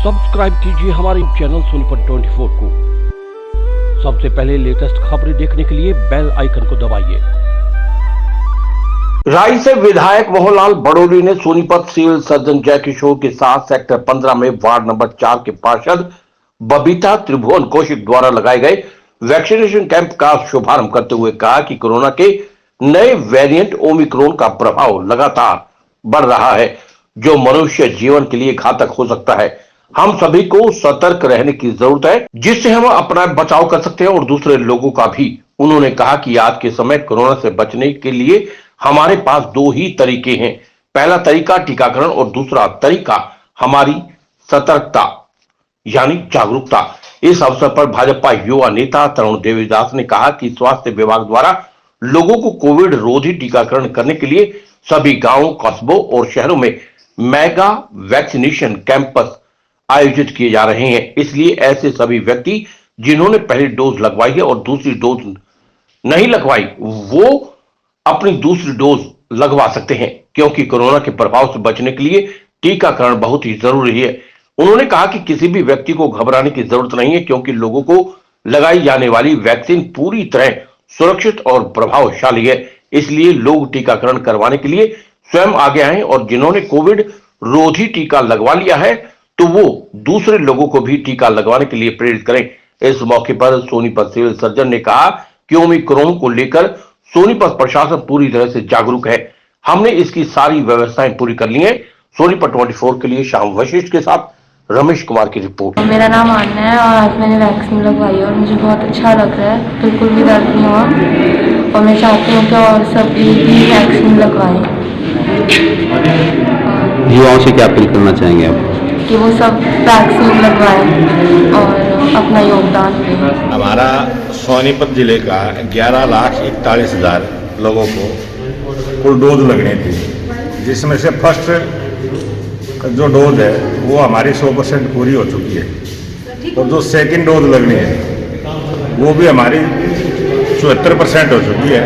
Subscribe कीजिए हमारे channel Sonipat 24 को। सबसे पहले लेटेस्ट खबरें देखने के लिए बेल आइकन को दबाइए। राई से विधायक मोहनलाल बड़ोली ने सोनीपत सिविल सर्जन जयकिशोर के साथ सेक्टर 15 में वार्ड नंबर 4 के पार्षद बबीता त्रिभुवन कौशिक द्वारा लगाए गए वैक्सीनेशन कैंप का शुभारंभ करते हुए कहा कि कोरोना के नए वेरिएंट ओमिक्रॉन का प्रभाव लगातार बढ़ रहा है, जो मनुष्य जीवन के लिए घातक हो सकता है। हम सभी को सतर्क रहने की जरूरत है, जिससे हम अपना बचाव कर सकते हैं और दूसरे लोगों का भी। उन्होंने कहा कि आज के समय कोरोना से बचने के लिए हमारे पास दो ही तरीके हैं। पहला तरीका टीकाकरण और दूसरा तरीका हमारी सतर्कता यानी जागरूकता। इस अवसर पर भाजपा युवा नेता तरुण देवीदास ने कहा कि स्वास्थ्य विभाग द्वारा लोगों को कोविड रोधी टीकाकरण करने के लिए सभी गांवों, कस्बों और शहरों में मेगा वैक्सीनेशन कैंपस आयोजित किए जा रहे हैं। इसलिए ऐसे सभी व्यक्ति जिन्होंने पहली डोज लगवाई है और दूसरी डोज नहीं लगवाई, वो अपनी दूसरी डोज लगवा सकते हैं, क्योंकि कोरोना के प्रभाव से बचने के लिए टीकाकरण बहुत ही जरूरी है। उन्होंने कहा कि किसी भी व्यक्ति को घबराने की जरूरत नहीं है, क्योंकि लोगों को लगाई जाने वाली वैक्सीन पूरी तरह सुरक्षित और प्रभावशाली है। इसलिए लोग टीकाकरण करवाने के लिए स्वयं आगे आए और जिन्होंने कोविड रोधी टीका लगवा लिया है तो वो दूसरे लोगों को भी टीका लगवाने के लिए प्रेरित करें। इस मौके पर सोनीपत सिविल सर्जन ने कहा कि ओमिक्रॉन को लेकर सोनीपत प्रशासन पूरी तरह से जागरूक है। हमने इसकी सारी व्यवस्थाएं पूरी कर ली हैं। सोनीपत 24 के लिए श्याम वशिष्ठ के साथ रमेश कुमार की रिपोर्ट। मेरा नाम आन्या है और आज मैंने वैक्सीन लगवाई है और मुझे बहुत अच्छा लग रहा है, बिल्कुल भी दर्द नहीं हुआ और मैं चाहती हूँ कि और सभी भी वैक्सीन लगवाएं। युवाओं से क्या अपील करना चाहेंगे आप? कि वो सब वैक्सीन लगवाएं और अपना योगदान दें। हमारा सोनीपत जिले का 11,41,000 लोगों को कुल डोज लगनी थी, जिसमें से फर्स्ट जो डोज है वो हमारी 100% पूरी हो चुकी है और जो सेकंड डोज लगनी है वो भी हमारी 74% हो चुकी है।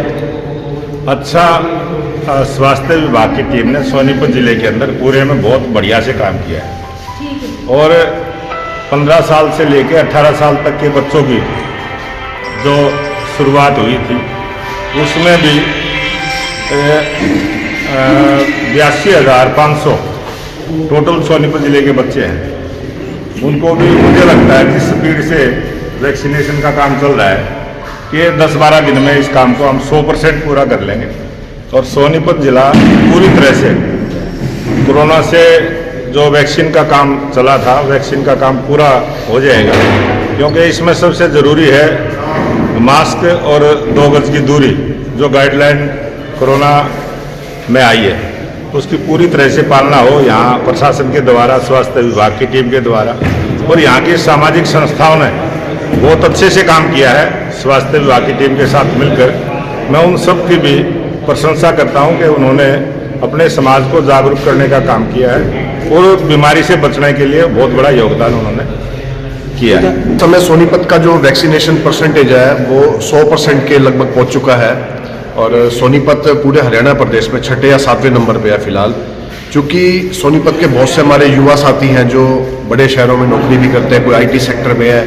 अच्छा, स्वास्थ्य विभाग की टीम ने सोनीपत जिले के अंदर पूरे में बहुत बढ़िया से काम किया है और 15 साल से लेकर 18 साल तक के बच्चों की जो शुरुआत हुई थी उसमें भी 82,500 टोटल सोनीपत जिले के बच्चे हैं। उनको भी मुझे लगता है कि स्पीड से वैक्सीनेशन का काम चल रहा है कि 10-12 दिन में इस काम को हम 100% पूरा कर लेंगे और सोनीपत जिला पूरी तरह से कोरोना से जो वैक्सीन का काम चला था, वैक्सीन का काम पूरा हो जाएगा, क्योंकि इसमें सबसे ज़रूरी है मास्क और 2 गज की दूरी, जो गाइडलाइन कोरोना में आई है उसकी पूरी तरह से पालना हो। यहाँ प्रशासन के द्वारा, स्वास्थ्य विभाग की टीम के द्वारा और यहाँ की सामाजिक संस्थाओं ने बहुत अच्छे से काम किया है स्वास्थ्य विभाग की टीम के साथ मिलकर। मैं उन सब की भी प्रशंसा करता हूँ कि उन्होंने अपने समाज को जागरूक करने का काम किया है और बीमारी से बचने के लिए बहुत बड़ा योगदान उन्होंने किया है। समय सोनीपत का जो वैक्सीनेशन परसेंटेज है वो 100% के लगभग पहुंच चुका है और सोनीपत पूरे हरियाणा प्रदेश में 6 या 7वें नंबर पे है फिलहाल। क्योंकि सोनीपत के बहुत से हमारे युवा साथी हैं जो बड़े शहरों में नौकरी भी करते हैं, कोई IT सेक्टर में है,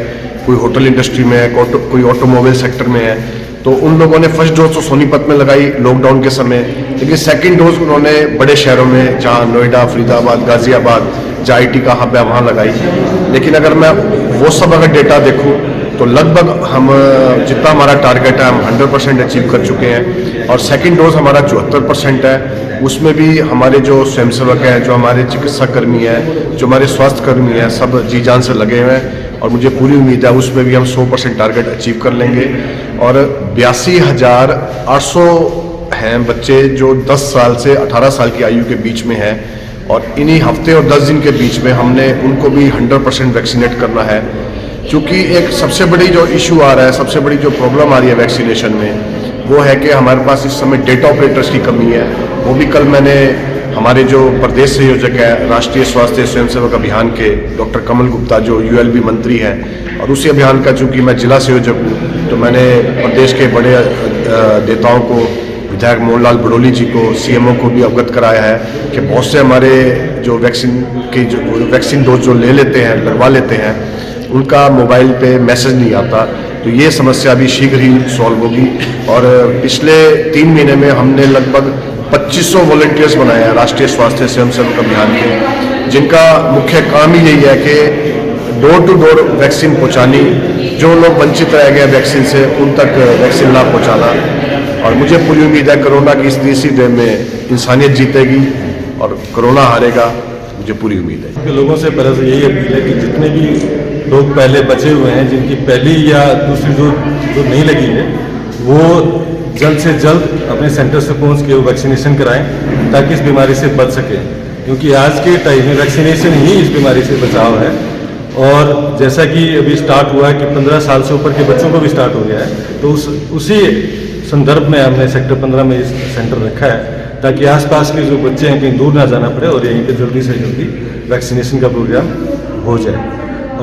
कोई होटल इंडस्ट्री में है, कोई ऑटोमोबाइल सेक्टर में है, तो उन लोगों ने फर्स्ट डोज तो सोनीपत में लगाई लॉकडाउन के समय, लेकिन सेकंड डोज उन्होंने बड़े शहरों में जहाँ नोएडा, फरीदाबाद, गाजियाबाद जहाँ IT का हब है वहाँ लगाई। लेकिन अगर मैं वो सब अगर डेटा देखूँ तो लगभग हम जितना हमारा टारगेट है हम 100% अचीव कर चुके हैं और सेकंड डोज हमारा 74% है। उसमें भी हमारे जो स्वयंसेवक हैं, जो हमारे चिकित्सा कर्मी हैं, जो हमारे स्वास्थ्य कर्मी हैं, सब जी जान से लगे हुए हैं और मुझे पूरी उम्मीद है उसमें भी हम 100% टारगेट अचीव कर लेंगे। और 82,800 हैं बच्चे जो 10 साल से 18 साल की आयु के बीच में हैं और इन्हीं हफ्ते और 10 दिन के बीच में हमने उनको भी 100% वैक्सीनेट करना है। क्योंकि एक सबसे बड़ी जो इशू आ रहा है, सबसे बड़ी जो प्रॉब्लम आ रही है वैक्सीनेशन में, वो है कि हमारे पास इस समय डेटा ऑपरेटर्स की कमी है। वो भी कल मैंने हमारे जो प्रदेश संयोजक है राष्ट्रीय स्वास्थ्य स्वयंसेवक अभियान के डॉक्टर कमल गुप्ता, जो ULB मंत्री हैं, और उसी अभियान का चूँकि मैं जिला संयोजक हूँ तो मैंने प्रदेश के बड़े नेताओं को, विधायक मोहनलाल बड़ोली जी को, सीएमओ को भी अवगत कराया है कि बहुत से हमारे जो वैक्सीन डोज जो ले लेते हैं, लगवा लेते हैं, उनका मोबाइल पे मैसेज नहीं आता। तो ये समस्या भी शीघ्र ही सॉल्व होगी। और पिछले 3 महीने में हमने लगभग 2500 वॉलंटियर्स बनाए हैं राष्ट्रीय स्वास्थ्य स्वयंसेवक अभियान के, जिनका मुख्य काम ही यही है कि डोर टू डोर वैक्सीन पहुंचानी, जो लोग वंचित रह गए वैक्सीन से उन तक वैक्सीन लाभ पहुंचाना। और मुझे पूरी उम्मीद है कोरोना की इस तीसरी लहर में इंसानियत जीतेगी और कोरोना हारेगा, मुझे पूरी उम्मीद है। के लोगों से पहले से यही अपील है कि जितने भी लोग पहले बचे हुए हैं, जिनकी पहली या दूसरी डोज नहीं लगी है, वो जल्द से जल्द अपने सेंटर से पहुंच के वैक्सीनेशन कराएं ताकि इस बीमारी से बच सकें, क्योंकि आज के टाइम में वैक्सीनेशन ही इस बीमारी से बचाव है। और जैसा कि अभी स्टार्ट हुआ है कि 15 साल से ऊपर के बच्चों को भी स्टार्ट हो गया है, तो उसी संदर्भ में हमने सेक्टर 15 में इस सेंटर रखा है ताकि आसपास के जो बच्चे हैं कहीं दूर ना जाना पड़े और यहीं पे जल्दी से जल्दी वैक्सीनेशन का प्रोग्राम हो जाए।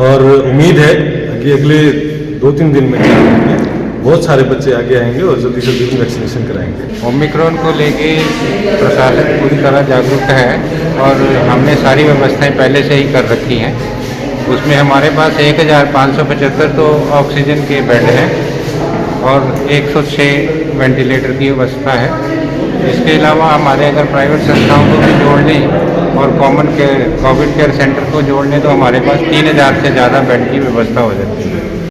और उम्मीद है कि अगले 2-3 दिन में बहुत सारे बच्चे आगे आएंगे और जल्दी से जल्दी वैक्सीनेशन कराएंगे। ओमिक्रॉन को लेके प्रशासन पूरी तरह जागरूक है और हमने सारी व्यवस्थाएं पहले से ही कर रखी हैं। उसमें हमारे पास 1575 तो ऑक्सीजन के बेड हैं और 106 वेंटिलेटर की व्यवस्था है। इसके अलावा हमारे अगर प्राइवेट संस्थाओं को भी जोड़ लें और common care Covid care centre को जोड़ लें तो हमारे पास 3000 से ज़्यादा बेड की व्यवस्था हो जाती है।